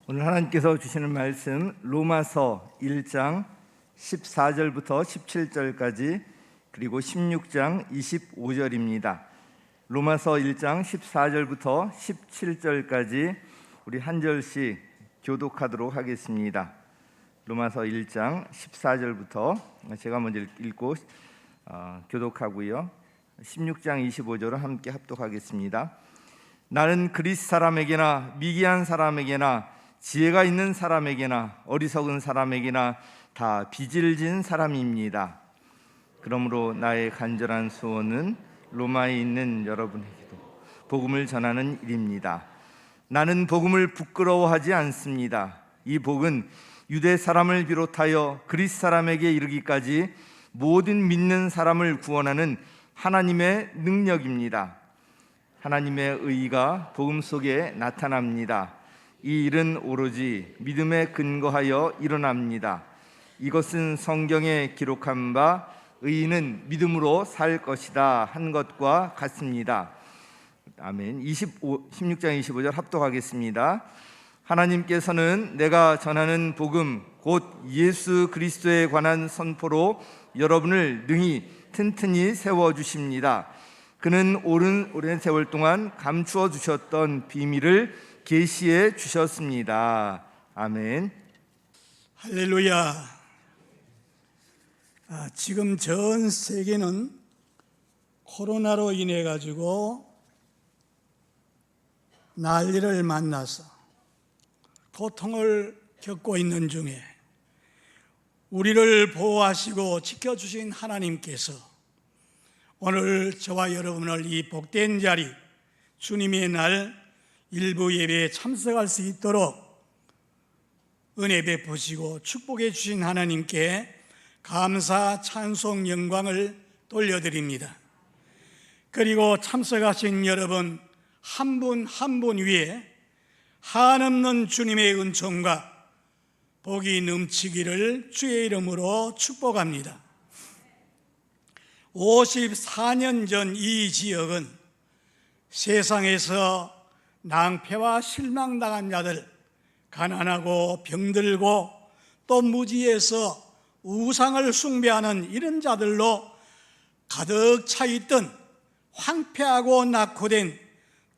오늘 하나님께서 주시는 말씀 로마서 1장 14절부터 17절까지 그리고 16장 25절입니다. 로마서 1장 14절부터 17절까지 우리 한 절씩 교독하도록 하겠습니다. 로마서 1장 14절부터 제가 먼저 읽고 교독하고요. 16장 25절을 함께 합독하겠습니다. 나는 그리스 사람에게나 미개한 사람에게나 지혜가 있는 사람에게나 어리석은 사람에게나 다 빚을 진 사람입니다. 그러므로 나의 간절한 소원은 로마에 있는 여러분에게도 복음을 전하는 일입니다. 나는 복음을 부끄러워하지 않습니다. 이 복은 유대 사람을 비롯하여 그리스 사람에게 이르기까지 모든 믿는 사람을 구원하는 하나님의 능력입니다. 하나님의 의가 복음 속에 나타납니다. 이 일은 오로지 믿음에 근거하여 일어납니다. 이것은 성경에 기록한 바 의인은 믿음으로 살 것이다 한 것과 같습니다. 아멘. 16장 25절 합독하겠습니다. 하나님께서는 내가 전하는 복음 곧 예수 그리스도에 관한 선포로 여러분을 능히 튼튼히 세워주십니다. 그는 오랜 세월 동안 감추어 주셨던 비밀을 계시해 주셨습니다. 아멘. 할렐루야. 지금 전 세계는 코로나로 인해 가지고 난리를 만나서 고통을 겪고 있는 중에 우리를 보호하시고 지켜주신 하나님께서 오늘 저와 여러분을 이 복된 자리 주님의 날 일부 예배에 참석할 수 있도록 은혜 베푸시고 축복해 주신 하나님께 감사, 찬송, 영광을 돌려드립니다. 그리고 참석하신 여러분 한 분 한 분 위에 한없는 주님의 은총과 복이 넘치기를 주의 이름으로 축복합니다. 54년 전 이 지역은 세상에서 낭패와 실망당한 자들, 가난하고 병들고 또 무지해서 우상을 숭배하는 이런 자들로 가득 차 있던 황폐하고 낙후된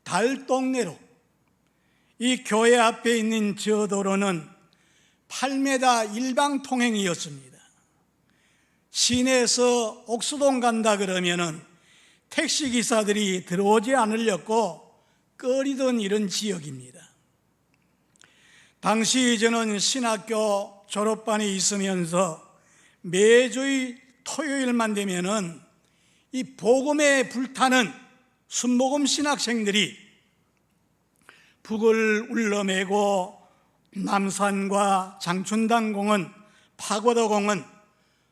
달동네로, 이 교회 앞에 있는 저 도로는 8m 일방통행이었습니다. 시내에서 옥수동 간다 그러면은 택시기사들이 들어오지 않으려고 꺼리던 이런 지역입니다. 당시 저는 신학교 졸업반에 있으면서 매주의 토요일만 되면은 이 복음에 불타는 순복음 신학생들이 북을 울러매고 남산과 장춘단공원, 파고도공원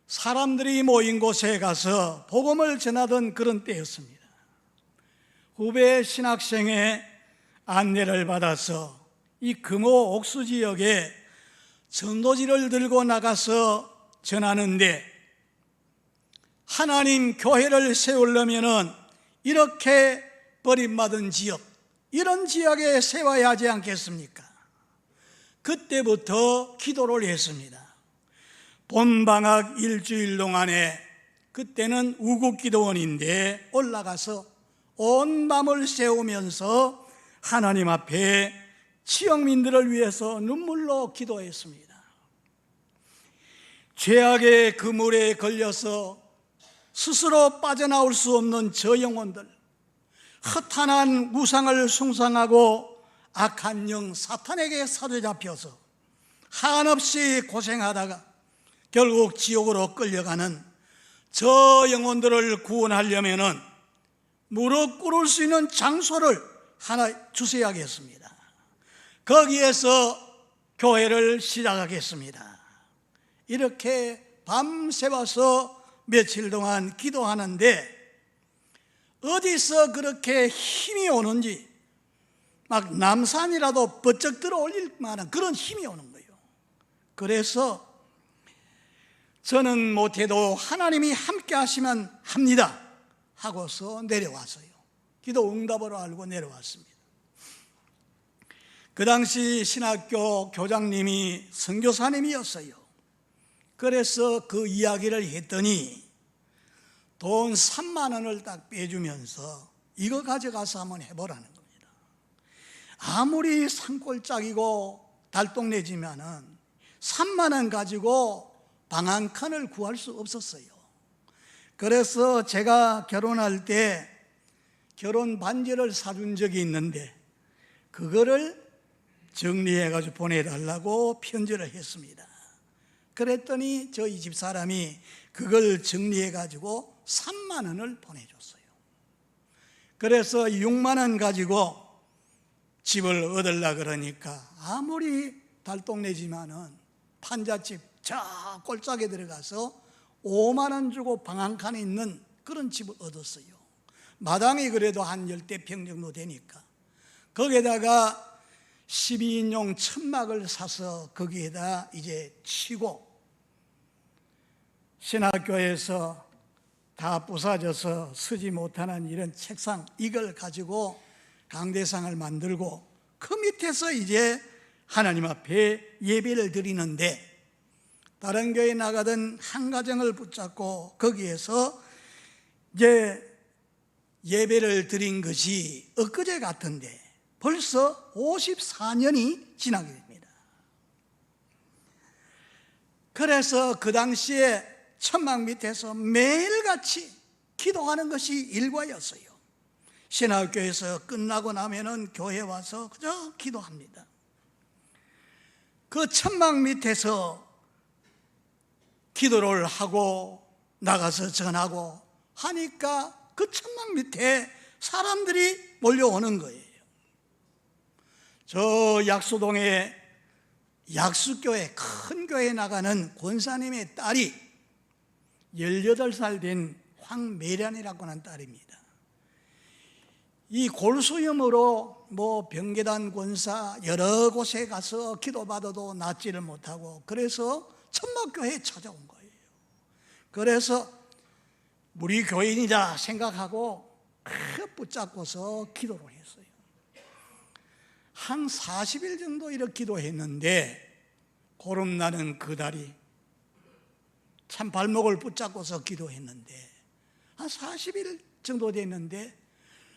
사람들이 모인 곳에 가서 복음을 전하던 그런 때였습니다. 후배 신학생의 안내를 받아서 이 금호 옥수 지역에 전도지를 들고 나가서 전하는데, 하나님 교회를 세우려면은 이렇게 버림받은 지역, 이런 지역에 세워야 하지 않겠습니까? 그때부터 기도를 했습니다. 봄방학 일주일 동안에, 그때는 우국기도원인데 올라가서 온 밤을 새우면서 하나님 앞에 지역민들을 위해서 눈물로 기도했습니다. 죄악의 그물에 걸려서 스스로 빠져나올 수 없는 저 영혼들, 허탄한 우상을 숭상하고 악한 영 사탄에게 사로잡혀서 한없이 고생하다가 결국 지옥으로 끌려가는 저 영혼들을 구원하려면은 무릎 꿇을 수 있는 장소를 하나 주셔야겠습니다. 거기에서 교회를 시작하겠습니다. 이렇게 밤새워서 며칠 동안 기도하는데 어디서 그렇게 힘이 오는지, 막 남산이라도 번쩍 들어올릴 만한 그런 힘이 오는 거예요. 그래서 저는 못해도 하나님이 함께 하시면 합니다 하고서 내려왔어요. 기도 응답으로 알고 내려왔습니다. 그 당시 신학교 교장님이 선교사님이었어요. 그래서 그 이야기를 했더니 돈 3만 원을 딱 빼주면서 이거 가져가서 한번 해보라는 겁니다. 아무리 산골짜기고 달동네지만은 3만 원 가지고 방 한 칸을 구할 수 없었어요. 그래서 제가 결혼할 때 결혼 반지를 사준 적이 있는데 그거를 정리해가지고 보내달라고 편지를 했습니다. 그랬더니 저희 집 사람이 그걸 정리해가지고 3만 원을 보내줬어요. 그래서 6만 원 가지고 집을 얻으려고 그러니까 아무리 달동네지만은 판잣집 저 꼴짝에 들어가서 5만 원 주고 방 한 칸에 있는 그런 집을 얻었어요. 마당이 그래도 한 10대 평 정도 되니까 거기에다가 12인용 천막을 사서 거기에다 이제 치고 신학교에서 다 부사져서 쓰지 못하는 이런 책상 이걸 가지고 강대상을 만들고 그 밑에서 이제 하나님 앞에 예배를 드리는데 다른 교회 나가던 한 가정을 붙잡고 거기에서 이제 예배를 드린 것이 엊그제 같은데 벌써 54년이 지나게 됩니다. 그래서 그 당시에 천막 밑에서 매일같이 기도하는 것이 일과였어요. 신학교에서 끝나고 나면은 교회 와서 그저 기도합니다. 그 천막 밑에서 기도를 하고 나가서 전하고 하니까 그 천막 밑에 사람들이 몰려오는 거예요. 저 약수동에 약수교회 큰 교회에 나가는 권사님의 딸이 18살 된 황매련이라고 하는 딸입니다. 이 골수염으로 병계단 권사 여러 곳에 가서 기도받아도 낫지를 못하고 그래서 천막교회에 찾아온 거예요. 그래서 우리 교인이다 생각하고 붙잡고서 기도를 했어요. 한 40일 정도 이렇게 기도했는데 보름나는 그달이 참 발목을 붙잡고서 기도했는데 한 40일 정도 됐는데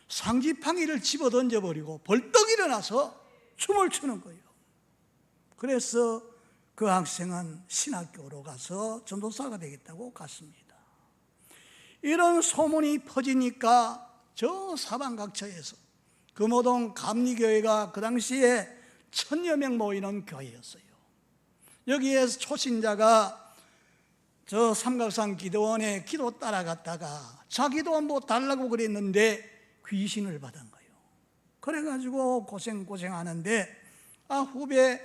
상지팡이를 집어 던져버리고 벌떡 일어나서 춤을 추는 거예요. 그래서 그 학생은 신학교로 가서 전도사가 되겠다고 갔습니다. 이런 소문이 퍼지니까 저 사방각처에서 금호동 감리교회가 그 당시에 1000여 명 모이는 교회였어요. 여기에서 초신자가 저 삼각산 기도원에 기도 따라갔다가 자기도 달라고 그랬는데 귀신을 받은 거예요. 그래가지고 고생하는데 후배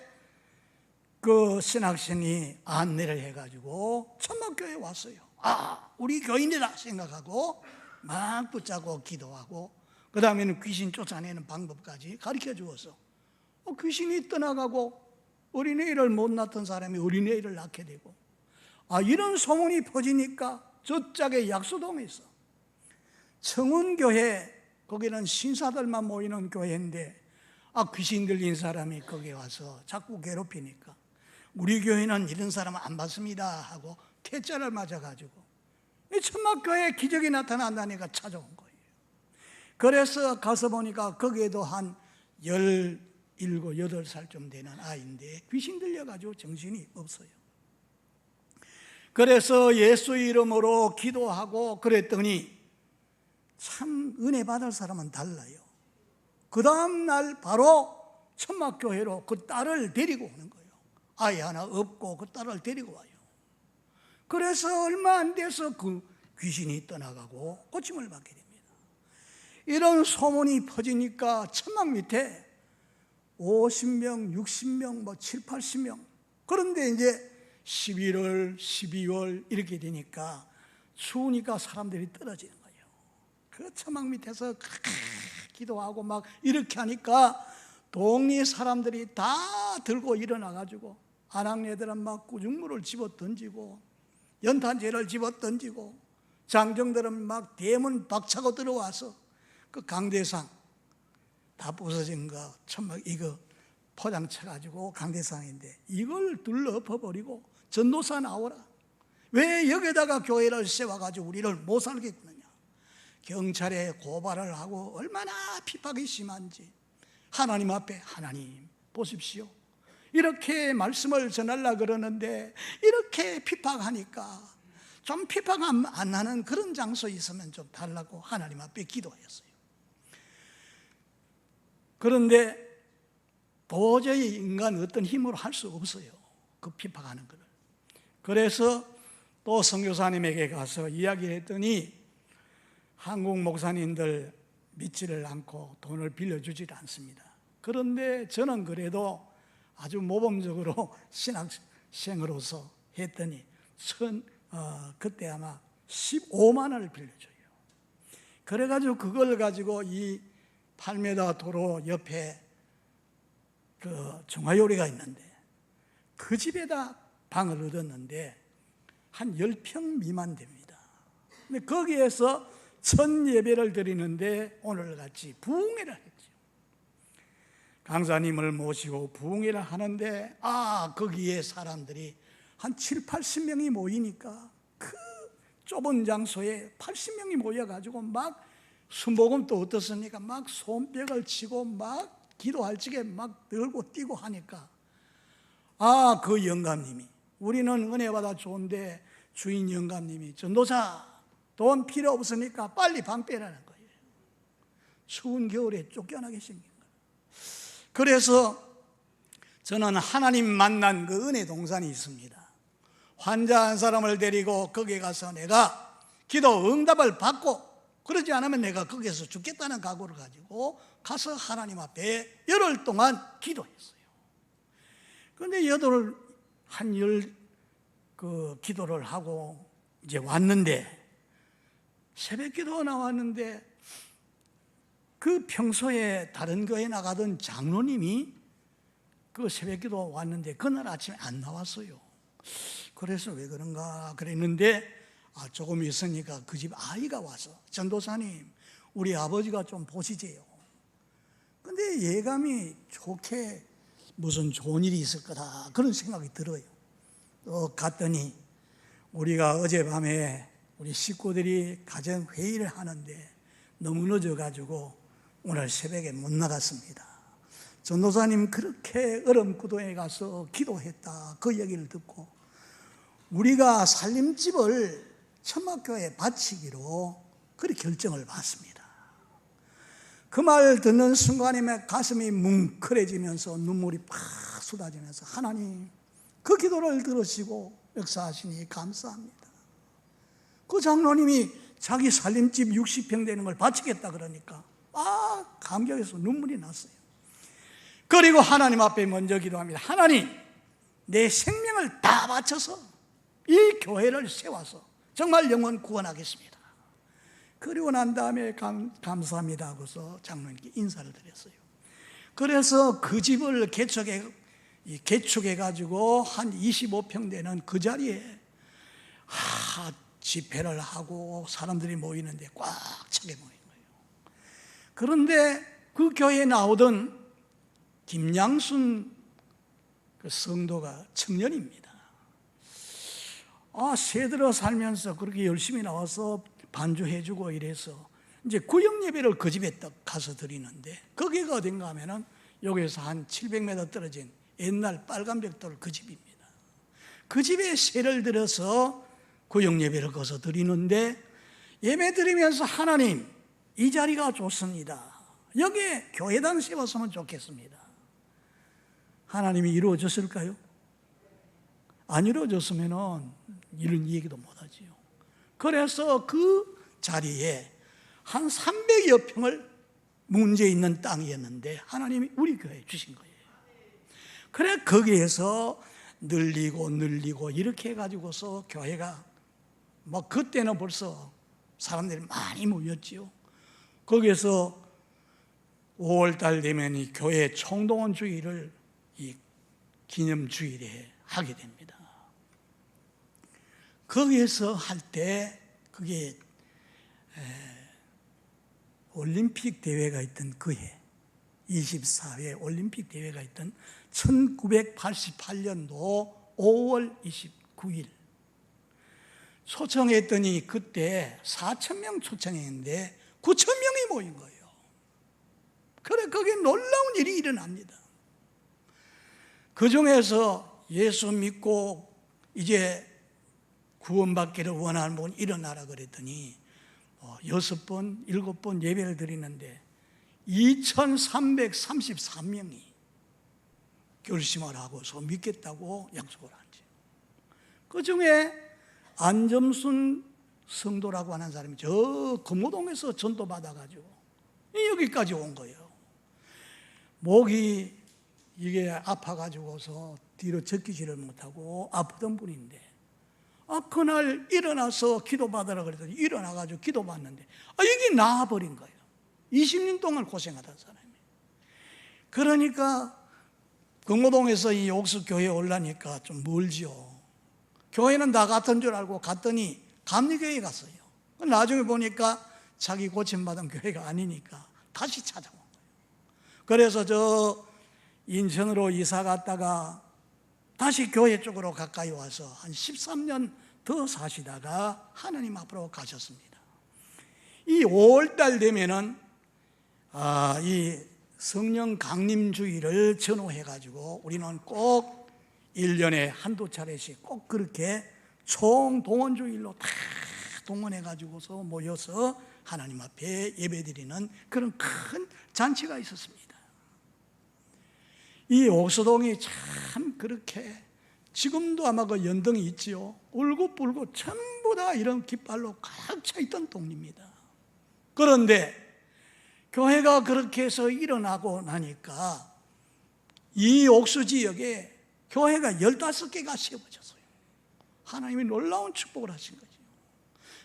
그 신학생이 안내를 해가지고 천막교회에 왔어요. 우리 교인이다 생각하고 막 붙잡고 기도하고 그 다음에는 귀신 쫓아내는 방법까지 가르쳐 주어서 귀신이 떠나가고 어린애를 못 낳던 사람이 어린애를 낳게 되고 이런 소문이 퍼지니까 저짝에 약수동에서 청운교회 거기는 신사들만 모이는 교회인데 귀신 들린 사람이 거기에 와서 자꾸 괴롭히니까 우리 교회는 이런 사람 안 받습니다 하고 퇴짜를 맞아가지고 천막교회에 기적이 나타난다니까 찾아온 거예요. 그래서 가서 보니까 거기에도 한 17, 18살쯤 되는 아이인데 귀신 들려가지고 정신이 없어요. 그래서 예수 이름으로 기도하고 그랬더니 참 은혜 받을 사람은 달라요. 그 다음날 바로 천막교회로 그 딸을 데리고 오는 거예요. 아이 하나 없고 그 딸을 데리고 와요. 그래서 얼마 안 돼서 그 귀신이 떠나가고 고침을 받게 됩니다. 이런 소문이 퍼지니까 천막 밑에 50명, 60명, 7, 80명 그런데 이제 11월, 12월 이렇게 되니까 추우니까 사람들이 떨어지는 거예요. 그 천막 밑에서 기도하고 막 이렇게 하니까 동네 사람들이 다 들고 일어나가지고 아낙네들은 막 구중물을 집어 던지고 연탄재를 집어 던지고 장정들은 막 대문 박차고 들어와서 그 강대상 다 부서진 거 천막 이거 포장쳐가지고 강대상인데 이걸 둘러엎어버리고 전도사 나오라. 왜 여기다가 교회를 세워가지고 우리를 못 살게 했느냐. 경찰에 고발을 하고 얼마나 핍박이 심한지 하나님 앞에 하나님 보십시오. 이렇게 말씀을 전하려고 그러는데 이렇게 핍박하니까 좀 핍박 안 하는 그런 장소에 있으면 좀 달라고 하나님 앞에 기도하였어요. 그런데 도저히 인간 어떤 힘으로 할 수 없어요. 그 핍박하는 것을. 그래서 또 선교사님에게 가서 이야기를 했더니 한국 목사님들 믿지를 않고 돈을 빌려주질 않습니다. 그런데 저는 그래도 아주 모범적으로 신학생으로서 했더니 그때 아마 15만 원을 빌려줘요. 그래가지고 그걸 가지고 이 8m 도로 옆에 그 중화요리가 있는데 그 집에다 방을 얻었는데 한 10평 미만 됩니다. 근데 거기에서 첫 예배를 드리는데 오늘같이 부흥회를 했죠. 강사님을 모시고 부흥회를 하는데 거기에 사람들이 한 7, 80명이 모이니까 그 좁은 장소에 80명이 모여가지고 막 순복음도 어떻습니까? 막 손뼉을 치고 막 기도할 적에 막 들고 뛰고 하니까 그 영감님이 우리는 은혜 받아 좋은데 주인 영감님이 전도사 돈 필요 없으니까 빨리 방 빼라는 거예요. 추운 겨울에 쫓겨나게 생긴 거예요. 그래서 저는 하나님 만난 그 은혜 동산이 있습니다. 환자 한 사람을 데리고 거기에 가서 내가 기도 응답을 받고 그러지 않으면 내가 거기에서 죽겠다는 각오를 가지고 가서 하나님 앞에 열흘 동안 기도했어요. 그런데 기도를 하고 이제 왔는데 새벽 기도 나왔는데 그 평소에 다른 교회 나가던 장로님이 그 새벽 기도 왔는데 그날 아침에 안 나왔어요. 그래서 왜 그런가 그랬는데 조금 있으니까 그 집 아이가 와서 전도사님 우리 아버지가 좀 보시재요. 근데 예감이 좋게 무슨 좋은 일이 있을 거다 그런 생각이 들어요. 또 갔더니 우리가 어젯밤에 우리 식구들이 가정 회의를 하는데 너무 늦어가지고 오늘 새벽에 못 나갔습니다. 전도사님 그렇게 얼음구동에 가서 기도했다 그 얘기를 듣고 우리가 살림집을 천막교회에 바치기로 그렇게 결정을 받습니다. 그 말 듣는 순간에 가슴이 뭉클해지면서 눈물이 팍 쏟아지면서 하나님 그 기도를 들으시고 역사하시니 감사합니다. 그 장로님이 자기 살림집 60평 되는 걸 바치겠다 그러니까 감격해서 눈물이 났어요. 그리고 하나님 앞에 먼저 기도합니다. 하나님 내 생명을 다 바쳐서 이 교회를 세워서 정말 영혼 구원하겠습니다. 그리고 난 다음에 감사합니다 하고서 장로님께 인사를 드렸어요. 그래서 그 집을 개축해가지고 한 25평 되는 그 자리에 집회를 하고 사람들이 모이는데 꽉 차게 모인 거예요. 그런데 그 교회에 나오던 김양순 그 성도가 청년입니다. 새들어 살면서 그렇게 열심히 나와서 반주해주고 이래서 이제 구역 예배를 그 집에 딱 가서 드리는데 거기가 어딘가 하면은 여기에서 한 700m 떨어진 옛날 빨간 벽돌 그 집입니다. 그 집에 새를 들어서 구역 예배를 거서 드리는데 예배 드리면서 하나님 이 자리가 좋습니다. 여기에 교회당 세웠으면 좋겠습니다. 하나님이 이루어졌을까요? 안 이루어졌으면 이런 얘기도 못하지요. 그래서 그 자리에 한 300여 평을 문제 있는 땅이었는데 하나님이 우리 교회에 주신 거예요. 그래 거기에서 늘리고 이렇게 해가지고서 교회가 그때는 벌써 사람들이 많이 모였지요. 거기에서 5월달 되면 이 교회 총동원 주일을 이 기념주일에 하게 됩니다. 거기에서 할 때 그게 올림픽 대회가 있던 그 해 24회 올림픽 대회가 있던 1988년도 5월 29일 초청했더니 그때 4,000명 초청했는데 9,000명이 모인 거예요. 그래, 거기에 놀라운 일이 일어납니다. 그 중에서 예수 믿고 이제 구원받기를 원하는 분 일어나라 그랬더니 6번, 7번 예배를 드리는데 2,333명이 결심을 하고서 믿겠다고 약속을 하지. 그 중에 안점순 성도라고 하는 사람이 저 금호동에서 전도 받아가지고 여기까지 온 거예요. 목이 이게 아파가지고서 뒤로 젖기지를 못하고 아프던 분인데 그날 일어나서 기도받으라 그랬더니 일어나가지고 기도받는데 이게 나아버린 거예요. 20년 동안 고생하던 사람이. 그러니까 금호동에서 이 옥수교회에 올라니까 좀 멀죠. 교회는 다 같은 줄 알고 갔더니 감리교회에 갔어요. 나중에 보니까 자기 고침받은 교회가 아니니까 다시 찾아온 거예요. 그래서 저 인천으로 이사 갔다가 다시 교회 쪽으로 가까이 와서 한 13년 더 사시다가 하나님 앞으로 가셨습니다. 이 5월달 되면은 이 성령 강림주의를 전후해가지고 우리는 꼭 1년에 한두 차례씩 꼭 그렇게 총동원주일로 다 동원해가지고서 모여서 하나님 앞에 예배드리는 그런 큰 잔치가 있었습니다. 이 옥수동이 참 그렇게 지금도 아마 그 연등이 있지요. 울고불고 전부 다 이런 깃발로 가득 차 있던 동네입니다. 그런데 교회가 그렇게 해서 일어나고 나니까 이 옥수 지역에 교회가 15개가 세워졌어요. 하나님이 놀라운 축복을 하신 거죠.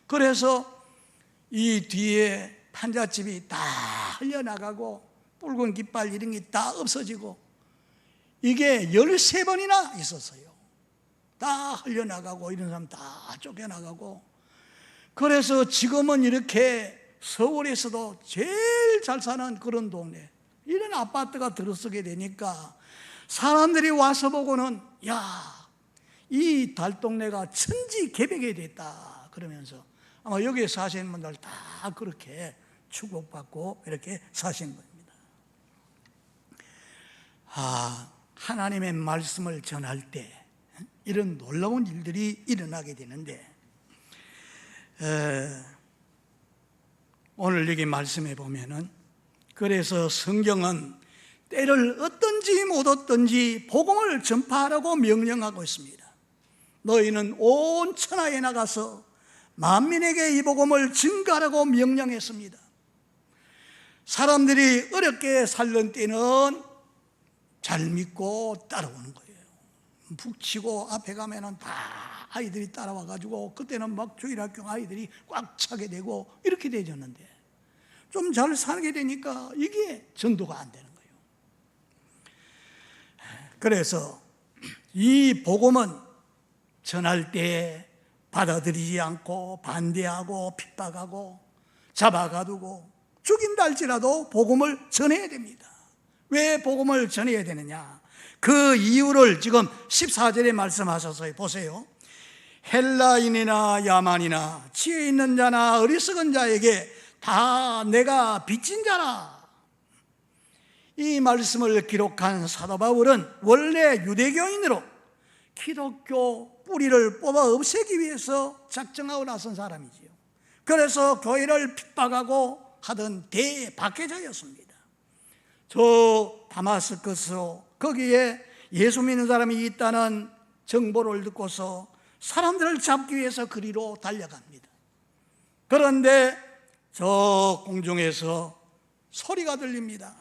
그래서 이 뒤에 판잣집이 다 흘려나가고 붉은 깃발 이런 게 다 없어지고 이게 13번이나 있었어요. 다 흘려나가고 이런 사람 다 쫓겨나가고. 그래서 지금은 이렇게 서울에서도 제일 잘 사는 그런 동네, 이런 아파트가 들어서게 되니까 사람들이 와서 보고는 이 달동네가 천지개벽이 됐다 그러면서 아마 여기에 사시는 분들 다 그렇게 축복받고 이렇게 사신 겁니다. 하나님의 말씀을 전할 때 이런 놀라운 일들이 일어나게 되는데 오늘 여기 말씀해 보면은 그래서 성경은 때를 얻든지 못 얻든지 복음을 전파하라고 명령하고 있습니다. 너희는 온 천하에 나가서 만민에게 이 복음을 증거하라고 명령했습니다. 사람들이 어렵게 살던 때는 잘 믿고 따라오는 거예요. 북치고 앞에 가면은 다 아이들이 따라와가지고 그때는 막 주일학교 아이들이 꽉 차게 되고 이렇게 되졌는데 좀 잘 살게 되니까 이게 전도가 안 되는 거예요. 그래서 이 복음은 전할 때 받아들이지 않고 반대하고 핍박하고 잡아가두고 죽인다 할지라도 복음을 전해야 됩니다. 왜 복음을 전해야 되느냐? 그 이유를 지금 14절에 말씀하셔서 보세요. 헬라인이나 야만이나 지혜 있는 자나 어리석은 자에게 다 내가 빚진 자라. 이 말씀을 기록한 사도 바울은 원래 유대교인으로 기독교 뿌리를 뽑아 없애기 위해서 작정하고 나선 사람이지요. 그래서 교회를 핍박하고 하던 대박해자였습니다. 저 다마스커스로 거기에 예수 믿는 사람이 있다는 정보를 듣고서 사람들을 잡기 위해서 그리로 달려갑니다. 그런데 저 공중에서 소리가 들립니다.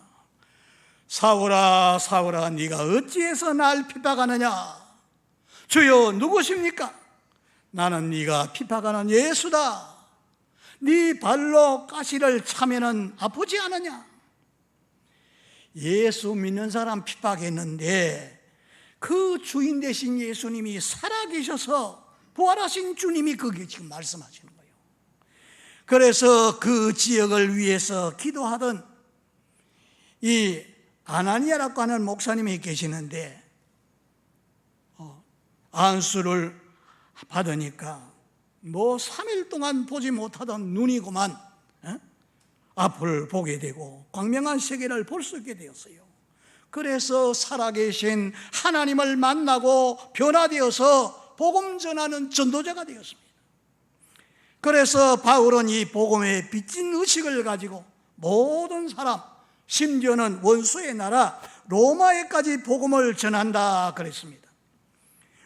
사울아 사울아 네가 어찌해서 날 핍박하느냐? 주여 누구십니까? 나는 네가 핍박하는 예수다. 네 발로 가시를 차면은 아프지 않느냐? 예수 믿는 사람 핍박했는데 그 주인 되신 예수님이 살아계셔서 부활하신 주님이 거기에 지금 말씀하시는 거예요. 그래서 그 지역을 위해서 기도하던 이 아나니아라고 하는 목사님이 계시는데 안수를 받으니까 3일 동안 보지 못하던 눈이고만 앞을 보게 되고 광명한 세계를 볼 수 있게 되었어요. 그래서 살아계신 하나님을 만나고 변화되어서 복음 전하는 전도자가 되었습니다. 그래서 바울은 이 복음의 빚진 의식을 가지고 모든 사람, 심지어는 원수의 나라 로마에까지 복음을 전한다 그랬습니다.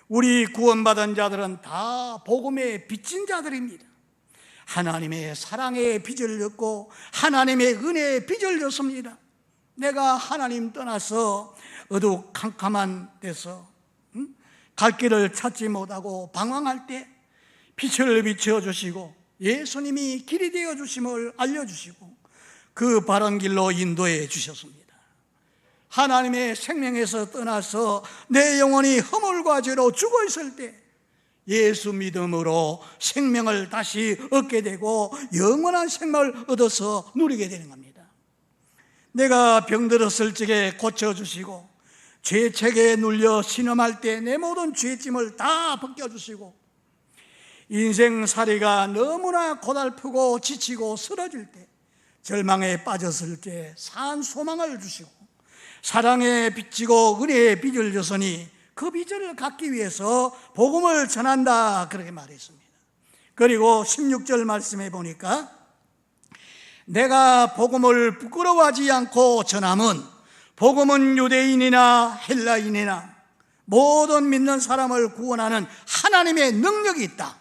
우리 구원받은 자들은 다 복음의 빚진 자들입니다. 하나님의 사랑의 빚을 졌고 하나님의 은혜의 빚을 졌습니다. 내가 하나님 떠나서 어두컴컴한 데서 갈 길을 찾지 못하고 방황할 때 빛을 비춰주시고 예수님이 길이 되어 주심을 알려주시고 그 바른 길로 인도해 주셨습니다. 하나님의 생명에서 떠나서 내 영혼이 허물과 죄로 죽어 있을 때 예수 믿음으로 생명을 다시 얻게 되고 영원한 생명을 얻어서 누리게 되는 겁니다. 내가 병들었을 적에 고쳐주시고 죄책에 눌려 신음할 때 내 모든 죄짐을 다 벗겨주시고 인생살이가 너무나 고달프고 지치고 쓰러질 때 절망에 빠졌을 때 산 소망을 주시고 사랑에 빚지고 은혜에 빚을 줬으니 그 빚을 갚기 위해서 복음을 전한다 그렇게 말했습니다. 그리고 16절 말씀해 보니까 내가 복음을 부끄러워하지 않고 전함은 복음은 유대인이나 헬라인이나 모든 믿는 사람을 구원하는 하나님의 능력이 있다.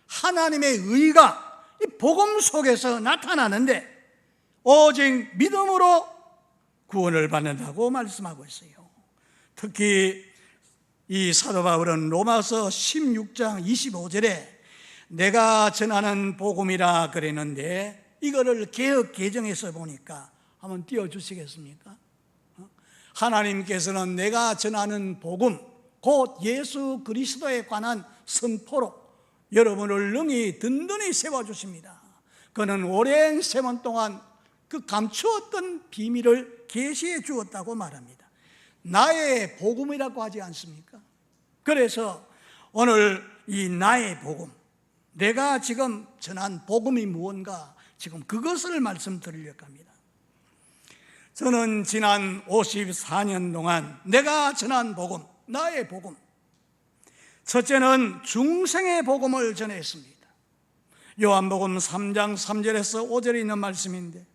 하나님의 의가 이 복음 속에서 나타나는데 오직 믿음으로 구원을 받는다고 말씀하고 있어요. 특히 이 사도 바울은 로마서 16장 25절에 내가 전하는 복음이라 그랬는데 이거를 개역 개정해서 보니까 한번 띄워주시겠습니까? 하나님께서는 내가 전하는 복음 곧 예수 그리스도에 관한 선포로 여러분을 능히 든든히 세워주십니다. 그는 오랜 세월 동안 그 감추었던 비밀을 계시해 주었다고 말합니다. 나의 복음이라고 하지 않습니까? 그래서 오늘 이 나의 복음, 내가 지금 전한 복음이 무언가 지금 그것을 말씀드리려고 합니다. 저는 지난 54년 동안 내가 전한 복음, 나의 복음, 첫째는 중생의 복음을 전했습니다. 요한복음 3장 3절에서 5절에 있는 말씀인데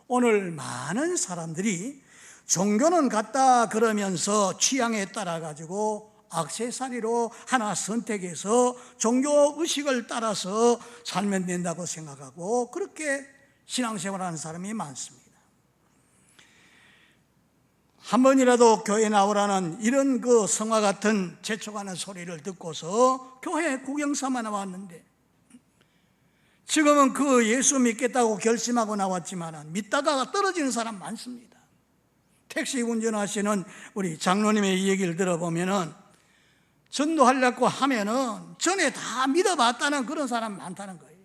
오늘 많은 사람들이 종교는 같다 그러면서 취향에 따라 가지고 액세서리로 하나 선택해서 종교의식을 따라서 살면 된다고 생각하고 그렇게 신앙생활하는 사람이 많습니다. 한 번이라도 교회 나오라는 이런 그 성화 같은 재촉하는 소리를 듣고서 교회 구경삼아 나왔는데 지금은 그 예수 믿겠다고 결심하고 나왔지만 믿다가 떨어지는 사람 많습니다. 택시 운전하시는 우리 장로님의 얘기를 들어보면은 전도하려고 하면은 전에 다 믿어봤다는 그런 사람 많다는 거예요.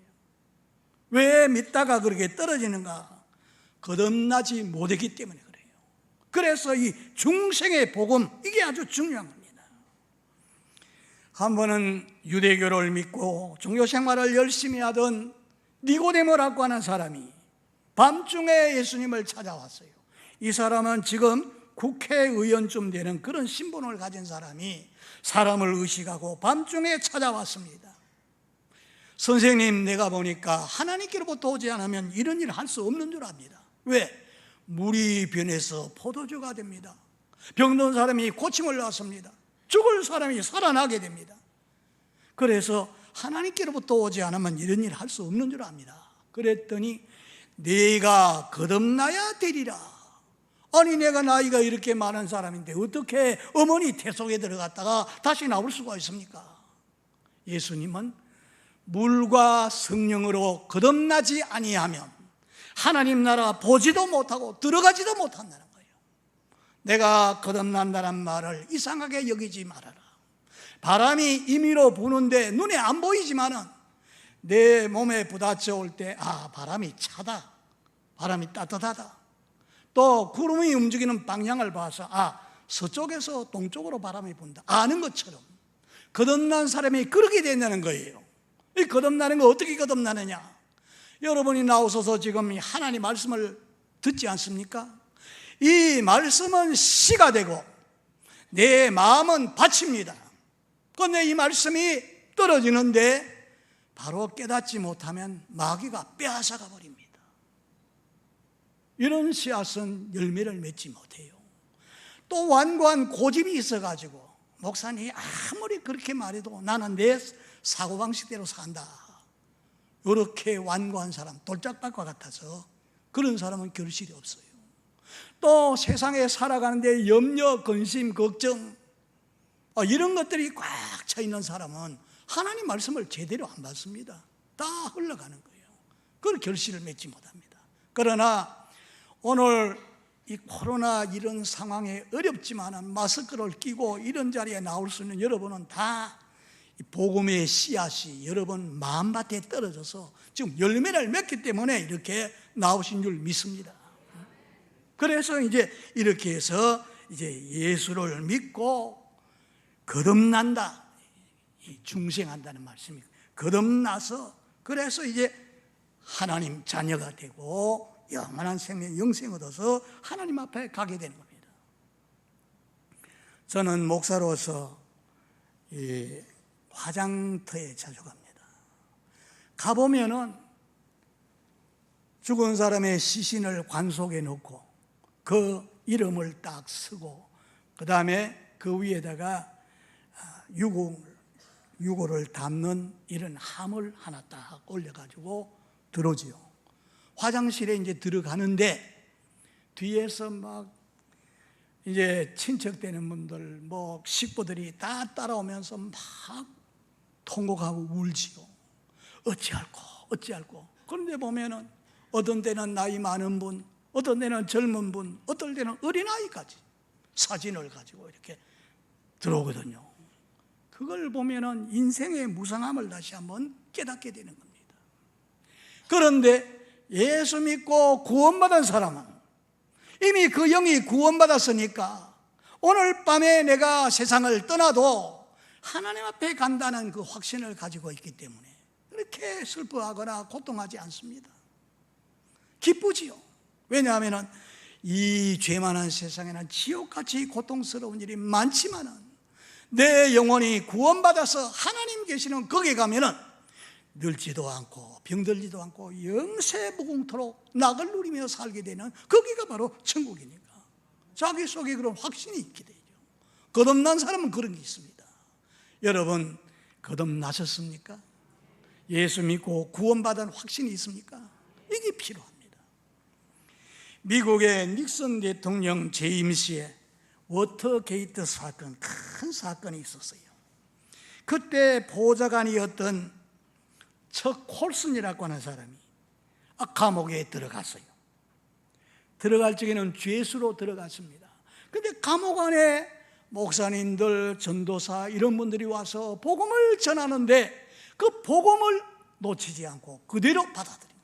왜 믿다가 그렇게 떨어지는가? 거듭나지 못했기 때문에 그래요. 그래서 이 중생의 복음 이게 아주 중요한 겁니다. 한 번은 유대교를 믿고 종교생활을 열심히 하던 니고데모라고 하는 사람이 밤중에 예수님을 찾아왔어요. 이 사람은 지금 국회의원쯤 되는 그런 신분을 가진 사람이 사람을 의식하고 밤중에 찾아왔습니다. 선생님, 내가 보니까 하나님께로부터 오지 않으면 이런 일을 할 수 없는 줄 압니다. 왜? 물이 변해서 포도주가 됩니다. 병든 사람이 고침을 낳습니다. 죽을 사람이 살아나게 됩니다. 그래서 하나님께로부터 오지 않으면 이런 일을 할 수 없는 줄 압니다. 그랬더니 네가 거듭나야 되리라. 아니 내가 나이가 이렇게 많은 사람인데 어떻게 어머니 태속에 들어갔다가 다시 나올 수가 있습니까? 예수님은 물과 성령으로 거듭나지 아니하면 하나님 나라 보지도 못하고 들어가지도 못한다는 거예요. 내가 거듭난다는 말을 이상하게 여기지 말아라. 바람이 임의로 부는데 눈에 안 보이지만은 내 몸에 부딪혀 올 때 바람이 차다, 바람이 따뜻하다, 또 구름이 움직이는 방향을 봐서 서쪽에서 동쪽으로 바람이 분다 아는 것처럼 거듭난 사람이 그렇게 된다는 거예요. 이 거듭나는 거 어떻게 거듭나느냐? 여러분이 나오셔서 지금 하나님 말씀을 듣지 않습니까? 이 말씀은 씨가 되고 내 마음은 밭입니다. 그런데 이 말씀이 떨어지는데 바로 깨닫지 못하면 마귀가 빼앗아가 버립니다. 이런 씨앗은 열매를 맺지 못해요. 또 완고한 고집이 있어가지고 목사님이 아무리 그렇게 말해도 나는 내 사고방식대로 산다, 이렇게 완고한 사람, 돌짝밭과 같아서 그런 사람은 결실이 없어요. 또 세상에 살아가는데 염려, 근심, 걱정 이런 것들이 꽉 차 있는 사람은 하나님 말씀을 제대로 안 받습니다. 다 흘러가는 거예요. 그걸 결실을 맺지 못합니다. 그러나 오늘 이 코로나 이런 상황에 어렵지만 마스크를 끼고 이런 자리에 나올 수 있는 여러분은 다 복음의 씨앗이 여러분 마음밭에 떨어져서 지금 열매를 맺기 때문에 이렇게 나오신 줄 믿습니다. 그래서 이제 이렇게 해서 이제 예수를 믿고 거듭난다, 중생한다는 말씀이 거듭나서 그래서 이제 하나님 자녀가 되고 영원한 생명, 영생 얻어서 하나님 앞에 가게 되는 겁니다. 저는 목사로서 이 화장터에 자주 갑니다. 가보면은 죽은 사람의 시신을 관 속에 넣고 그 이름을 딱 쓰고 그 다음에 그 위에다가 유골을 담는 이런 함을 하나 딱 올려가지고 들어오지요. 화장실에 이제 들어가는데 뒤에서 막 이제 친척되는 분들, 뭐 식구들이 다 따라오면서 막 통곡하고 울지요. 어찌할꼬. 그런데 보면은 어떤 때는 나이 많은 분, 어떤 때는 젊은 분, 어떨 때는 어린아이까지 사진을 가지고 이렇게 들어오거든요. 그걸 보면은 인생의 무상함을 다시 한번 깨닫게 되는 겁니다. 그런데 예수 믿고 구원받은 사람은 이미 그 영이 구원받았으니까 오늘 밤에 내가 세상을 떠나도 하나님 앞에 간다는 그 확신을 가지고 있기 때문에 그렇게 슬퍼하거나 고통하지 않습니다. 기쁘지요. 왜냐하면 이 죄 많은 세상에는 지옥같이 고통스러운 일이 많지만은 내 영혼이 구원받아서 하나님 계시는 거기에 가면은 늙지도 않고 병들지도 않고 영세 무궁토록 낙을 누리며 살게 되는 거기가 바로 천국이니까 자기 속에 그런 확신이 있게 되죠. 거듭난 사람은 그런 게 있습니다. 여러분 거듭나셨습니까? 예수 믿고 구원받은 확신이 있습니까? 이게 필요합니다. 미국의 닉슨 대통령 재임 시에 워터게이트 사건, 큰 사건이 있었어요. 그때 보좌관이었던 척 콜슨이라고 하는 사람이 감옥에 들어갔어요. 들어갈 적에는 죄수로 들어갔습니다. 그런데 감옥 안에 목사님들, 전도사 이런 분들이 와서 복음을 전하는데 그 복음을 놓치지 않고 그대로 받아들인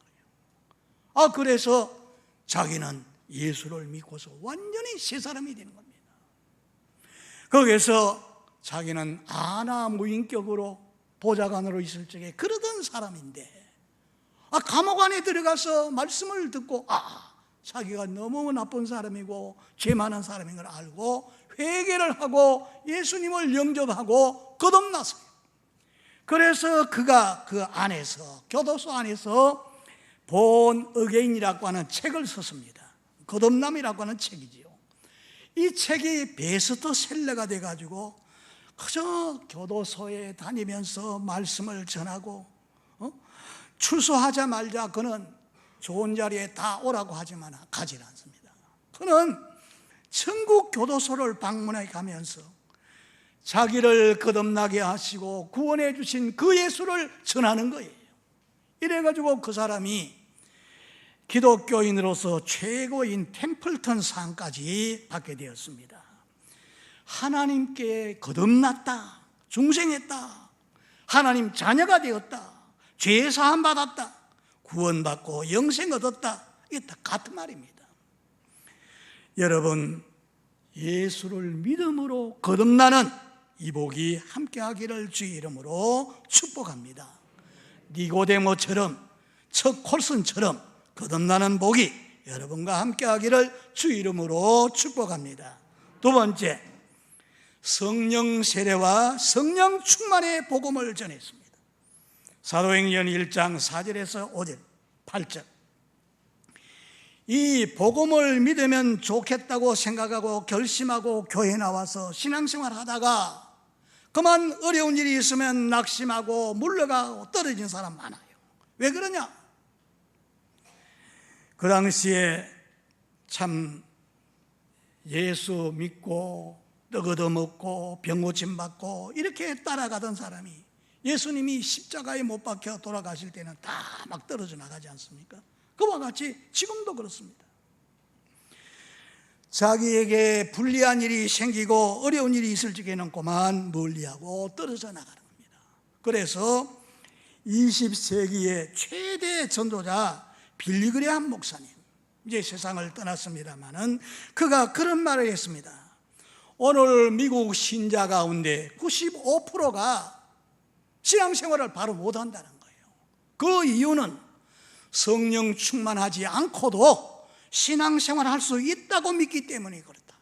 거예요. 그래서 자기는 예수를 믿고서 완전히 새 사람이 되는 겁니다. 거기서 자기는 아나무인격으로 보좌관으로 있을 적에 그러던 사람인데 감옥 안에 들어가서 말씀을 듣고 자기가 너무 나쁜 사람이고 죄 많은 사람인 걸 알고 회개를 하고 예수님을 영접하고 거듭났어요. 그래서 그가 그 안에서 교도소 안에서 본 어게인이라고 하는 책을 썼습니다. 거듭남이라고 하는 책이지요. 이 책이 베스트셀러가 돼가지고 그저 교도소에 다니면서 말씀을 전하고 출소하자마자 그는 좋은 자리에 다 오라고 하지만 가지 않습니다. 그는 천국 교도소를 방문해 가면서 자기를 거듭나게 하시고 구원해 주신 그 예수를 전하는 거예요. 이래가지고 그 사람이 기독교인으로서 최고인 템플턴 상까지 받게 되었습니다. 하나님께 거듭났다, 중생했다, 하나님 자녀가 되었다, 죄 사함 받았다, 구원받고 영생 얻었다, 이게 다 같은 말입니다. 여러분, 예수를 믿음으로 거듭나는 이 복이 함께하기를 주의 이름으로 축복합니다. 니고데모처럼 첫 콜슨처럼 거듭나는 복이 여러분과 함께하기를 주의 이름으로 축복합니다. 두 번째, 성령 세례와 성령 충만의 복음을 전했습니다. 사도행전 1장 4절에서 5절, 8절. 이 복음을 믿으면 좋겠다고 생각하고 결심하고 교회 나와서 신앙생활 하다가 그만 어려운 일이 있으면 낙심하고 물러가고 떨어진 사람 많아요. 왜 그러냐? 그 당시에 참 예수 믿고 떡 얻어먹고 병 고침 받고 이렇게 따라가던 사람이 예수님이 십자가에 못 박혀 돌아가실 때는 다 막 떨어져 나가지 않습니까? 그와 같이 지금도 그렇습니다. 자기에게 불리한 일이 생기고 어려운 일이 있을 적에는 그만 멀리하고 떨어져 나가는 겁니다. 그래서 20세기의 최대 전도자 빌리그레함 목사님, 이제 세상을 떠났습니다마는 그가 그런 말을 했습니다. 오늘 미국 신자 가운데 95%가 신앙생활을 바로 못한다는 거예요. 그 이유는 성령 충만하지 않고도 신앙생활을 할 수 있다고 믿기 때문에 그렇다.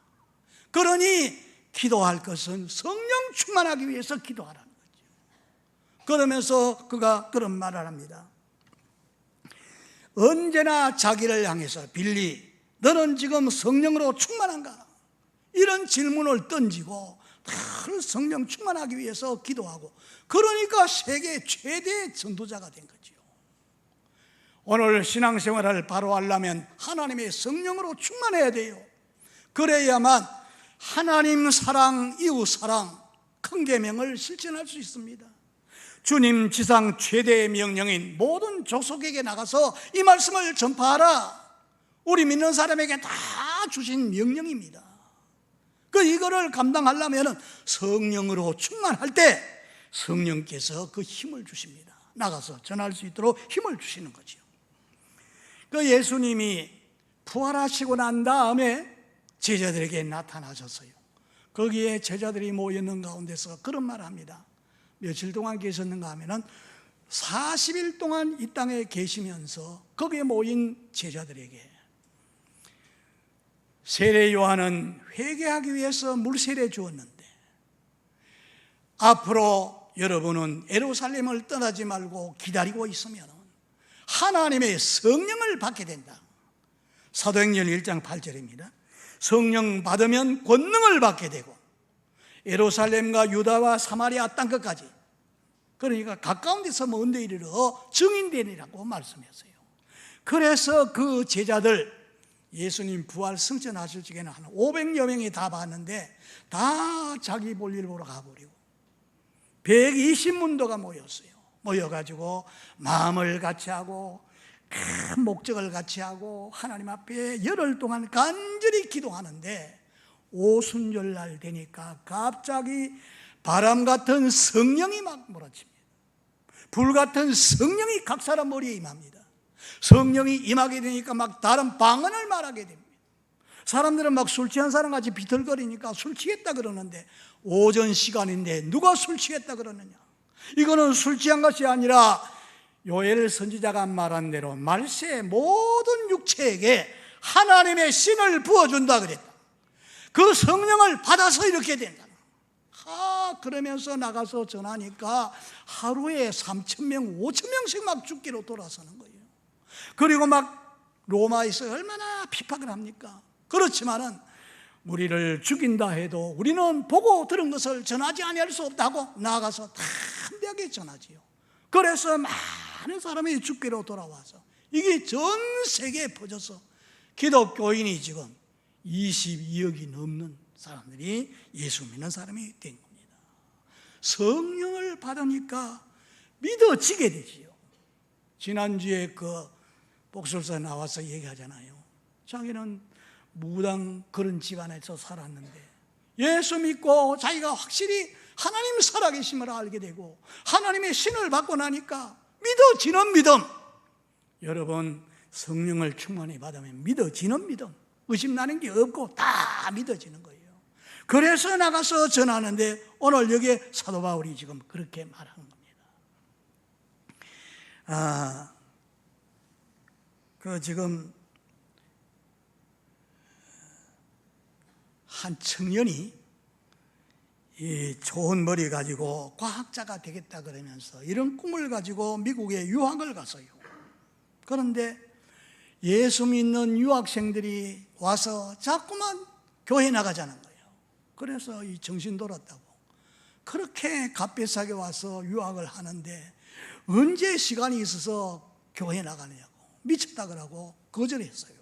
그러니 기도할 것은 성령 충만하기 위해서 기도하라는 거죠. 그러면서 그가 그런 말을 합니다. 언제나 자기를 향해서 빌리, 너는 지금 성령으로 충만한가? 이런 질문을 던지고 늘 성령 충만하기 위해서 기도하고, 그러니까 세계 최대 전도자가 된 거죠. 오늘 신앙생활을 바로 하려면 하나님의 성령으로 충만해야 돼요. 그래야만 하나님 사랑, 이웃 사랑, 큰 계명을 실천할 수 있습니다. 주님 지상 최대의 명령인 모든 족속에게 나가서 이 말씀을 전파하라. 우리 믿는 사람에게 다 주신 명령입니다. 이거를 감당하려면 성령으로 충만할 때 성령께서 그 힘을 주십니다. 나가서 전할 수 있도록 힘을 주시는 거죠. 예수님이 부활하시고 난 다음에 제자들에게 나타나셨어요. 거기에 제자들이 모였는 가운데서 그런 말을 합니다. 며칠 동안 계셨는가 하면은 40일 동안 이 땅에 계시면서 거기에 모인 제자들에게 세례 요한은 회개하기 위해서 물세례 주었는데 앞으로 여러분은 예루살렘을 떠나지 말고 기다리고 있으면 하나님의 성령을 받게 된다. 사도행전 1장 8절입니다. 성령 받으면 권능을 받게 되고 예루살렘과 유다와 사마리아 땅끝까지, 그러니까 가까운 데서 먼 데 이르러 증인되리라고 말씀했어요. 그래서 그 제자들 예수님 부활 승천하실 적에는 한 500여 명이 다 봤는데 다 자기 볼일 보러 가버리고 120문도가 모였어요. 모여가지고 마음을 같이 하고 큰 목적을 같이 하고 하나님 앞에 열흘 동안 간절히 기도하는데 오순절날 되니까 갑자기 바람 같은 성령이 막 몰아칩니다. 불 같은 성령이 각 사람 머리에 임합니다. 성령이 임하게 되니까 막 다른 방언을 말하게 됩니다. 사람들은 막 술 취한 사람 같이 비틀거리니까 술 취했다 그러는데 오전 시간인데 누가 술 취했다 그러느냐? 이거는 술 취한 것이 아니라 요엘 선지자가 말한 대로 말세 모든 육체에게 하나님의 신을 부어준다 그랬다. 그 성령을 받아서 이렇게 된다. 그러면서 나가서 전하니까 하루에 3,000명, 5,000명씩 막 죽기로 돌아서는 거예요. 그리고 막 로마에서 얼마나 핍박을 합니까? 그렇지만은 우리를 죽인다 해도 우리는 보고 들은 것을 전하지 아니할 수 없다고 나가서 담대하게 전하지요. 그래서 많은 사람이 죽기로 돌아와서 이게 전 세계에 퍼져서 기독교인이 지금 22억이 넘는 사람들이 예수 믿는 사람이 된 겁니다. 성령을 받으니까 믿어지게 되지요. 지난주에 그 복술서에 나와서 얘기하잖아요. 자기는 무당 그런 집안에서 살았는데 예수 믿고 자기가 확실히 하나님 살아계심을 알게 되고 하나님의 신을 받고 나니까 믿어지는 믿음. 여러분, 성령을 충만히 받으면 믿어지는 믿음, 의심나는 게 없고 다 믿어지는 거예요. 그래서 나가서 전하는데 오늘 여기에 사도 바울이 지금 그렇게 말하는 겁니다. 지금 한 청년이 이 좋은 머리 가지고 과학자가 되겠다 그러면서 이런 꿈을 가지고 미국에 유학을 갔어요. 그런데 예수 믿는 유학생들이 와서 자꾸만 교회 나가자는 거예요. 그래서 이 정신 돌았다고 그렇게 값비싸게 와서 유학을 하는데 언제 시간이 있어서 교회 나가느냐고 미쳤다 그러고 거절했어요.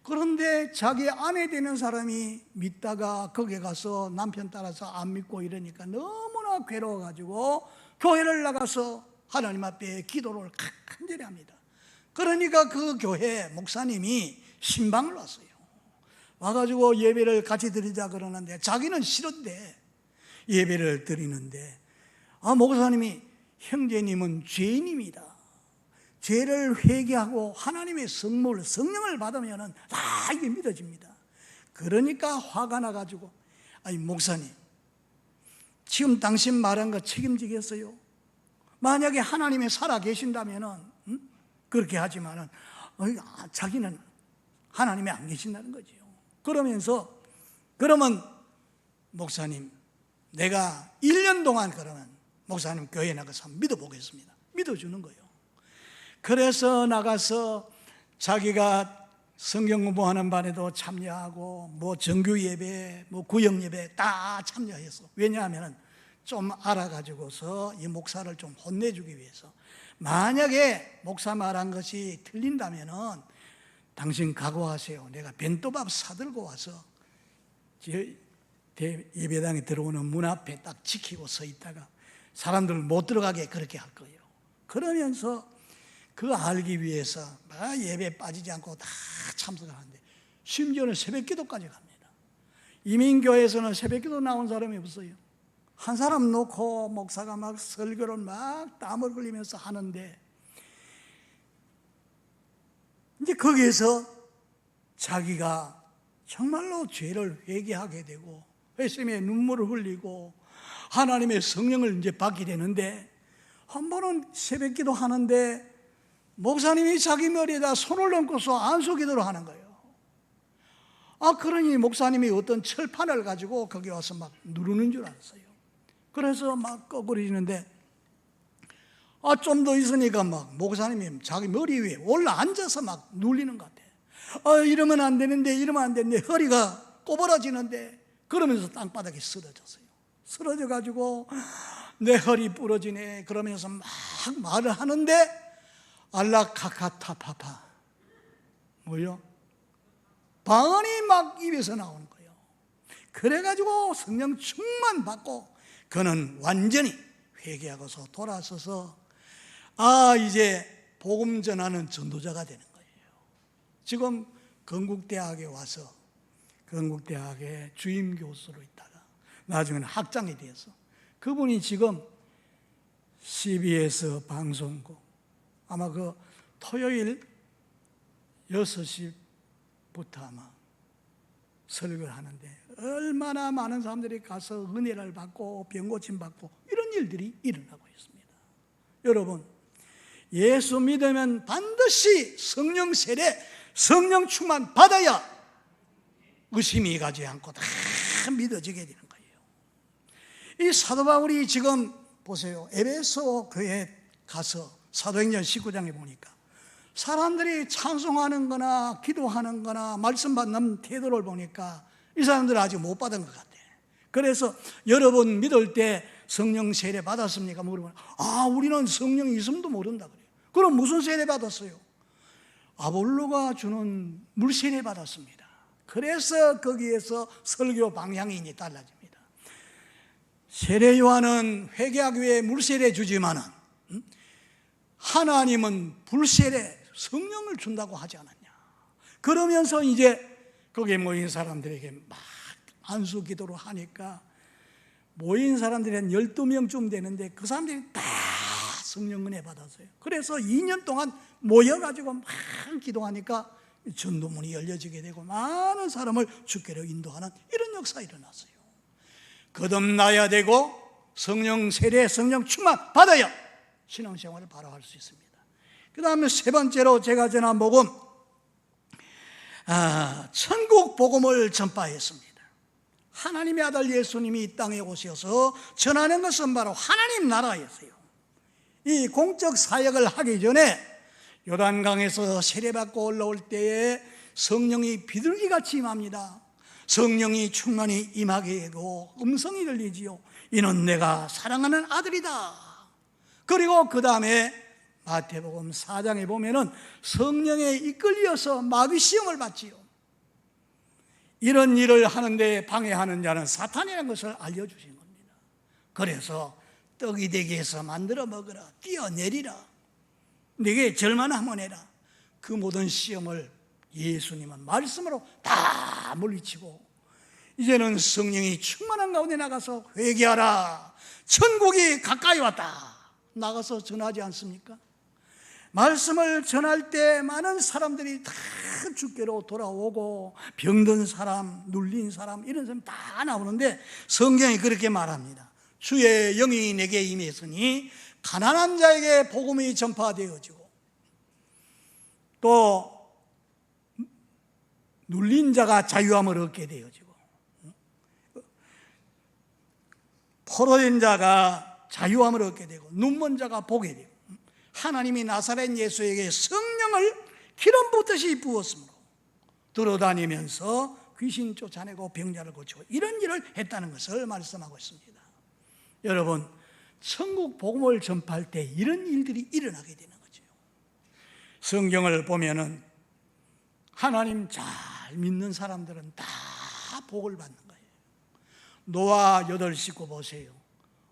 그런데 자기 아내 되는 사람이 믿다가 거기에 가서 남편 따라서 안 믿고 이러니까 너무나 괴로워가지고 교회를 나가서 하나님 앞에 기도를 간절히 합니다. 그러니까 그 교회 목사님이 신방을 왔어요. 와가지고 예배를 같이 드리자 그러는데 자기는 싫은데 예배를 드리는데 목사님이 형제님은 죄인입니다. 죄를 회개하고 하나님의 성령을 받으면 다 이게 믿어집니다. 그러니까 화가 나가지고 아니 목사님 지금 당신 말한 거 책임지겠어요? 만약에 하나님이 살아 계신다면 그렇게 하지만은 자기는 하나님이 안 계신다는 거죠. 그러면서 그러면 목사님 내가 1년 동안 그러면 목사님 교회 나가서 믿어보겠습니다. 믿어주는 거예요. 그래서 나가서 자기가 성경 공부하는 반에도 참여하고 뭐 정규 예배, 뭐 구역 예배 다 참여했어. 왜냐하면 좀 알아가지고서 이 목사를 좀 혼내주기 위해서 만약에 목사 말한 것이 틀린다면은 당신 각오하세요. 내가 벤또밥 사들고 와서 예배당에 들어오는 문 앞에 딱 지키고 서 있다가 사람들 못 들어가게 그렇게 할 거예요. 그러면서 그 알기 위해서 막 예배에 빠지지 않고 다 참석을 하는데 심지어는 새벽기도까지 갑니다. 이민교회에서는 새벽기도 나온 사람이 없어요. 한 사람 놓고 목사가 막 설교를 막 땀을 흘리면서 하는데 이제 거기에서 자기가 정말로 죄를 회개하게 되고 회심의 눈물을 흘리고 하나님의 성령을 이제 받게 되는데 한 번은 새벽기도 하는데 목사님이 자기 머리에다 손을 얹고서 안수기도를 하는 거예요. 그러니 목사님이 어떤 철판을 가지고 거기 와서 막 누르는 줄 알았어요. 그래서 막 꺼부리는데 좀 더 있으니까 막 목사님이 자기 머리 위에 올라 앉아서 막 눌리는 것 같아. 이러면 안 되는데 이러면 안 되는데 허리가 꼬부라지는데 그러면서 땅바닥에 쓰러졌어요. 쓰러져 가지고 내 허리 부러지네 그러면서 막 말을 하는데 알라카카타파파 뭐요? 방언이 막 입에서 나오는 거예요. 그래가지고 성령 충만 받고 그는 완전히 회개하고서 돌아서서 이제 복음 전하는 전도자가 되는 거예요. 지금 건국대학에 와서 건국대학의 주임 교수로 있다가 나중에는 학장이 되어서 그분이 지금 CBS 방송국 아마 그 토요일 6시부터 아마 설교를 하는데 얼마나 많은 사람들이 가서 은혜를 받고 병고침 받고 이런 일들이 일어나고 있습니다. 여러분 예수 믿으면 반드시 성령 세례, 성령 충만 받아야 의심이 가지 않고 다 믿어지게 되는 거예요. 이 사도 바울이 지금 보세요. 에베소 교회에 가서 사도행전 19장에 보니까 사람들이 찬송하는 거나 기도하는 거나 말씀 받는 태도를 보니까 이 사람들은 아직 못 받은 것 같아. 그래서 여러분 믿을 때 성령 세례 받았습니까? 물어보면 우리는 성령이 있음도 모른다 그래요. 그럼 무슨 세례 받았어요? 아볼로가 주는 물 세례 받았습니다. 그래서 거기에서 설교 방향이 이제 달라집니다. 세례 요한은 회개하기 위해 물 세례 주지만은 하나님은 불세례 성령을 준다고 하지 않았냐. 그러면서 이제 거기에 모인 사람들에게 막 안수 기도를 하니까 모인 사람들이 한 12명쯤 되는데 그 사람들이 다 성령 은혜 받았어요. 그래서 2년 동안 모여가지고 막 기도하니까 전도문이 열려지게 되고 많은 사람을 주께로 인도하는 이런 역사가 일어났어요. 거듭나야 되고 성령 세례, 성령 충만 받아야 신앙생활을 바로 할 수 있습니다. 그 다음에 세 번째로 제가 전한 복음, 천국 복음을 전파했습니다. 하나님의 아들 예수님이 이 땅에 오셔서 전하는 것은 바로 하나님 나라였어요. 이 공적 사역을 하기 전에 요단강에서 세례받고 올라올 때에 성령이 비둘기같이 임합니다. 성령이 충만히 임하게 되고 음성이 들리지요. 이는 내가 사랑하는 아들이다. 그리고 그 다음에 마태복음 4장에 보면은 성령에 이끌려서 마귀시험을 받지요. 이런 일을 하는데 방해하는 자는 사탄이라는 것을 알려주신 겁니다. 그래서 떡이 되게 해서 만들어 먹으라, 뛰어내리라, 내게 절만 한번 해라. 그 모든 시험을 예수님은 말씀으로 다 물리치고 이제는 성령이 충만한 가운데 나가서 회개하라, 천국이 가까이 왔다, 나가서 전하지 않습니까? 말씀을 전할 때 많은 사람들이 다 주께로 돌아오고 병든 사람, 눌린 사람, 이런 사람 다 나오는데 성경이 그렇게 말합니다. 주의 영이 내게 임했으니 가난한 자에게 복음이 전파되어지고 또 눌린 자가 자유함을 얻게 되어지고 포로된 자가 자유함을 얻게 되고 눈먼 자가 보게 되고 하나님이 나사렛 예수에게 성령을 기름 붓듯이 부었으므로 돌아다니면서 귀신 쫓아내고 병자를 고치고 이런 일을 했다는 것을 말씀하고 있습니다. 여러분, 천국 복음을 전파할 때 이런 일들이 일어나게 되는 거죠. 성경을 보면은 하나님 잘 믿는 사람들은 다 복을 받는 거예요. 노아 8식구 보세요.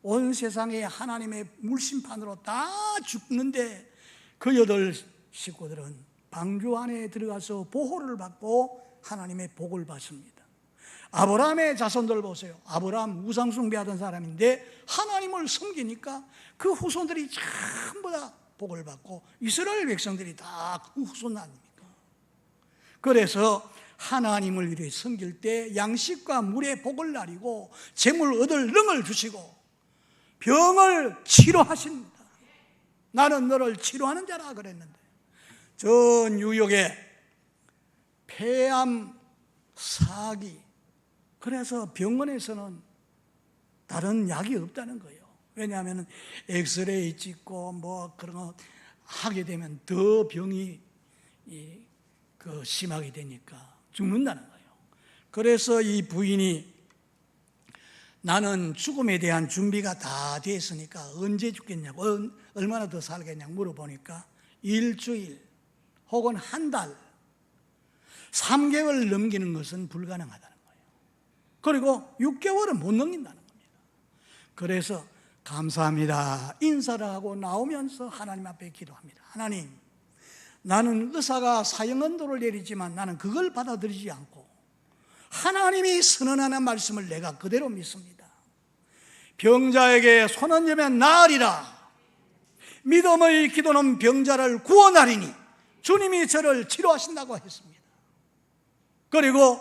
온 세상에 하나님의 물심판으로 다 죽는데 그 8식구들은 방주 안에 들어가서 보호를 받고 하나님의 복을 받습니다. 아브라함의 자손들 보세요. 아브라함 우상숭배하던 사람인데 하나님을 섬기니까 그 후손들이 전부 다 복을 받고 이스라엘 백성들이 다 그 후손 아닙니까? 그래서 하나님을 이렇게 섬길 때 양식과 물의 복을 나리고 재물 얻을 능을 주시고 병을 치료하십니다. 나는 너를 치료하는 자라 그랬는데 전 뉴욕에 폐암, 사기, 그래서 병원에서는 다른 약이 없다는 거예요. 왜냐하면 엑스레이 찍고 뭐 그런 거 하게 되면 더 병이 심하게 되니까 죽는다는 거예요. 그래서 이 부인이 나는 죽음에 대한 준비가 다 됐으니까 언제 죽겠냐고, 얼마나 더 살겠냐고 물어보니까 일주일 혹은 한 달, 3개월 넘기는 것은 불가능하다는 거예요. 그리고 6개월은 못 넘긴다는 겁니다. 그래서 감사합니다 인사를 하고 나오면서 하나님 앞에 기도합니다. 하나님, 나는 의사가 사형언도를 내리지만 나는 그걸 받아들이지 않고 하나님이 선언하는 말씀을 내가 그대로 믿습니다. 병자에게 손 얹으면 나으리라. 믿음의 기도는 병자를 구원하리니 주님이 저를 치료하신다고 했습니다. 그리고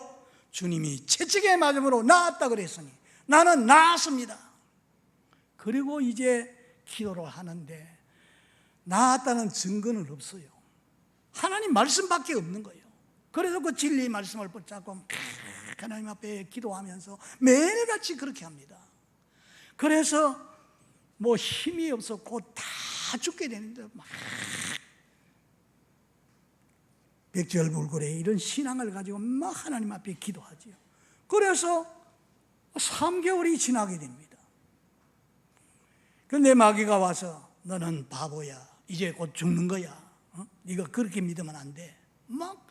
주님이 채찍에 맞음으로 나았다 그랬으니 나는 나았습니다. 그리고 이제 기도를 하는데 나았다는 증거는 없어요. 하나님 말씀밖에 없는 거예요. 그래서 그 진리의 말씀을 붙잡고 하나님 앞에 기도하면서 매일같이 그렇게 합니다. 그래서 뭐 힘이 없어 곧 다 죽게 되는데 막 백절불굴의 이런 신앙을 가지고 막 하나님 앞에 기도하지요. 그래서 3개월이 지나게 됩니다. 그런데 마귀가 와서 너는 바보야, 이제 곧 죽는 거야, 네가 그렇게 믿으면 안 돼, 막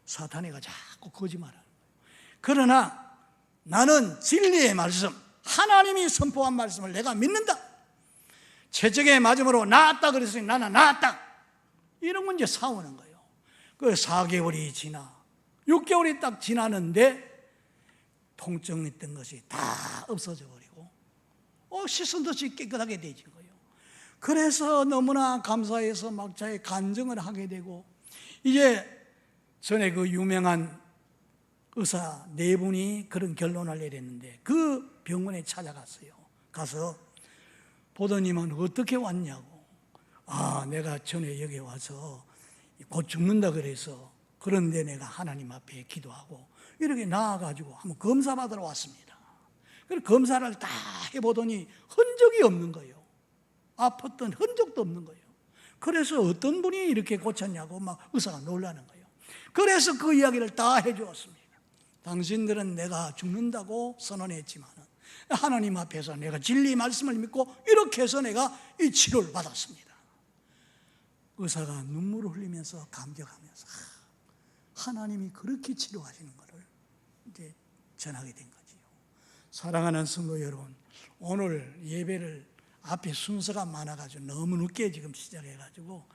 사탄이가 자꾸 거짓말하는 거예요. 그러나 나는 진리의 말씀, 하나님이 선포한 말씀을 내가 믿는다. 채찍에 맞음으로 나았다 그랬으니 나는 나았다. 이런 건 이제 싸우는 거예요. 그 4개월이 지나 6개월이 딱 지나는데 통증했던 것이 다 없어져 버리고 씻은 듯이 깨끗하게 되진 거예요. 그래서 너무나 감사해서 막자에 간증을 하게 되고 이제 전에 그 유명한 의사 네 분이 그런 결론을 내렸는데 그 병원에 찾아갔어요. 가서 보더님은 어떻게 왔냐고. 내가 전에 여기 와서 곧 죽는다 그래서 그런데 내가 하나님 앞에 기도하고 이렇게 나와가지고 한번 검사 받으러 왔습니다. 그래서 검사를 다 해보더니 흔적이 없는 거예요. 아팠던 흔적도 없는 거예요. 그래서 어떤 분이 이렇게 고쳤냐고 막 의사가 놀라는 거예요. 그래서 그 이야기를 다 해주었습니다. 당신들은 내가 죽는다고 선언했지만 하나님 앞에서 내가 진리 말씀을 믿고 이렇게 해서 내가 이 치료를 받았습니다. 의사가 눈물을 흘리면서 감격하면서 하나님이 그렇게 치료하시는 것을 이제 전하게 된 거지요. 사랑하는 성도 여러분, 오늘 예배를 앞에 순서가 많아가지고 너무 늦게 지금 시작해가지고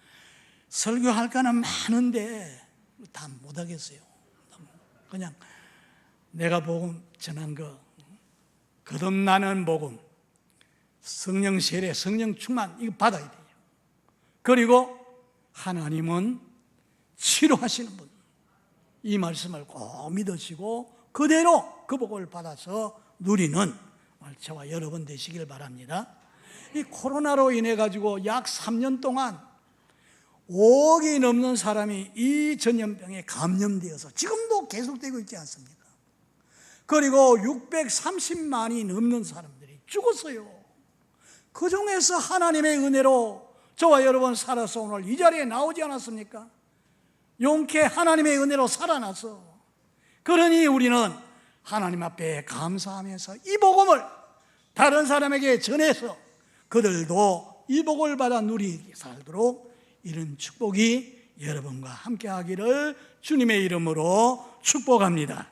설교할 거는 많은데 다 못하겠어요. 그냥 내가 복음 전한 거 거듭나는 복음, 성령 세례, 성령 충만 이거 받아야 돼요. 그리고 하나님은 치료하시는 분, 이 말씀을 꼭 믿으시고 그대로 그 복을 받아서 누리는 저와 여러분 되시길 바랍니다. 이 코로나로 인해 가지고 약 3년 동안 5억이 넘는 사람이 이 전염병에 감염되어서 지금도 계속되고 있지 않습니까? 그리고 630만이 넘는 사람들이 죽었어요. 그 중에서 하나님의 은혜로 저와 여러분 살아서 오늘 이 자리에 나오지 않았습니까? 용케 하나님의 은혜로 살아나서, 그러니 우리는 하나님 앞에 감사하면서 이 복음을 다른 사람에게 전해서 그들도 이 복을 받아 누리게 살도록 이런 축복이 여러분과 함께 하기를 주님의 이름으로 축복합니다.